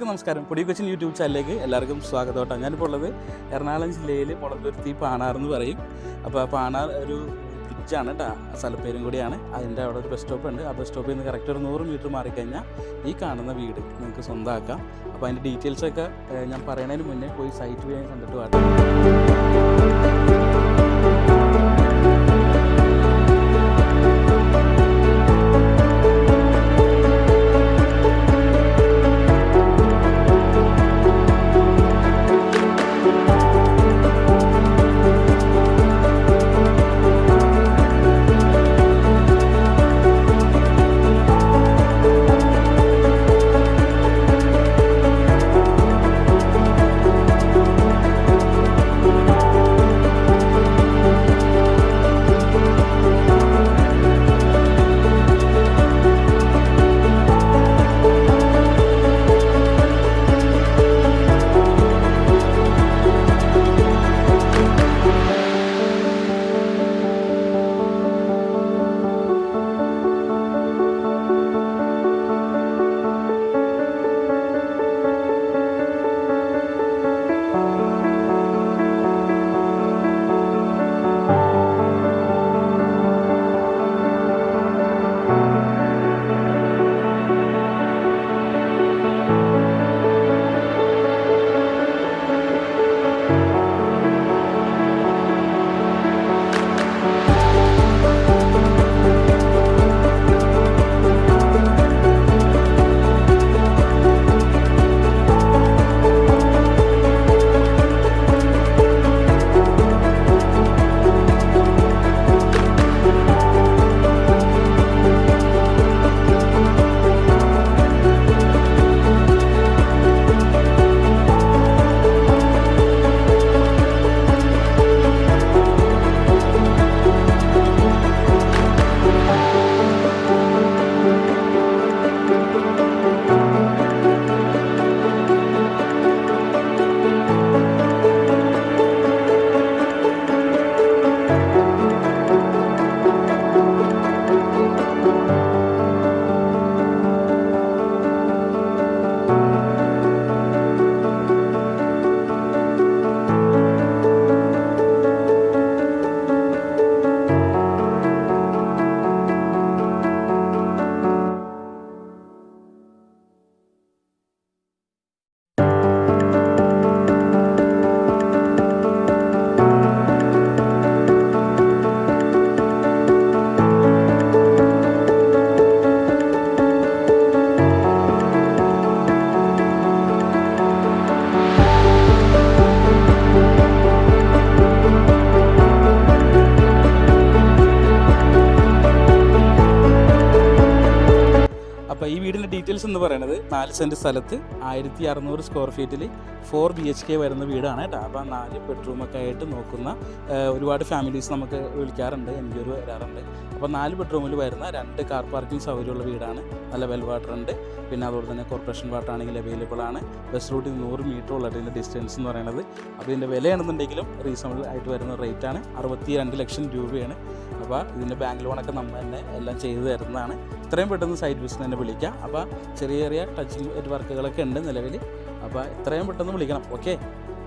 എല്ലാവർക്കും നമസ്കാരം. പൊടി കൊച്ചിൻ യൂട്യൂബ് ചാനലിലേക്ക് എല്ലാവർക്കും സ്വാഗതം. ഞാനിപ്പോൾ ഉള്ളത് എറണാകുളം ജില്ലയിൽ മുളന്തുരുത്തി പാണാർ എന്ന് പറയും. അപ്പോൾ പാണാർ ഒരു ബ്രിഡ്ജാണ് കേട്ടോ, സ്ഥലപ്പേരും കൂടിയാണ്. അതിൻ്റെ അവിടെ ഒരു ബസ് സ്റ്റോപ്പ് ഉണ്ട്. ആ ബസ് സ്റ്റോപ്പിൽ നിന്ന് കറക്റ്റ് ഒരു 100 മീറ്റർ മാറിക്കഴിഞ്ഞാൽ ഈ കാണുന്ന വീട് നിങ്ങൾക്ക് സ്വന്തമാക്കാം. അപ്പോൾ അതിൻ്റെ ഡീറ്റെയിൽസൊക്കെ ഞാൻ പറയുന്നതിന് മുന്നേ പോയി സൈറ്റ് പോയി കണ്ടിട്ട് വരാം. അപ്പോൾ ഈ വീടിൻ്റെ ഡീറ്റെയിൽസ് എന്ന് പറയുന്നത് 4 സെൻറ്റ് സ്ഥലത്ത് 1600 സ്ക്വയർ ഫീറ്റിൽ 4 BHK വരുന്ന വീടാണ് കേട്ടോ. അപ്പോൾ 4 ബെഡ്റൂമൊക്കെ ആയിട്ട് നോക്കുന്ന ഒരുപാട് ഫാമിലീസ് നമുക്ക് വിളിക്കാറുണ്ട്, എൻക്വയറി വരാറുണ്ട്. അപ്പോൾ 4 ബെഡ്റൂമിൽ വരുന്ന 2 കാർ പാർക്കിംഗ് സൗകര്യമുള്ള വീടാണ്. നല്ല വെൽ വാട്ടർ ഉണ്ട്. പിന്നെ അതുപോലെ തന്നെ കോർപ്പറേഷൻ വാട്ടർ ആണെങ്കിൽ അവൈലബിൾ ആണ്. ബസ് റൂട്ടിൽ 100 മീറ്റർ ഉള്ള ഇതിൻ്റെ ഡിസ്റ്റൻസ് എന്ന് പറയുന്നത്. അപ്പോൾ ഇതിൻ്റെ വിലയാണെന്നുണ്ടെങ്കിലും റീസണബിൾ ആയിട്ട് വരുന്ന റേറ്റാണ്. 62 ലക്ഷം രൂപയാണ്. അപ്പോൾ ഇതിൻ്റെ ബാങ്ക് ലോണൊക്കെ നമ്മൾ തന്നെ എല്ലാം ചെയ്തു തരുന്നതാണ്. ഇത്രയും പെട്ടെന്ന് സൈറ്റ് വിസിറ്റ് തന്നെ വിളിക്കാം. അപ്പോൾ ചെറിയ ചെറിയ ടച്ചിങ് വർക്കുകളൊക്കെ ഉണ്ട് നിലവിൽ. അപ്പോൾ എത്രയും പെട്ടെന്ന് വിളിക്കണം. ഓക്കെ.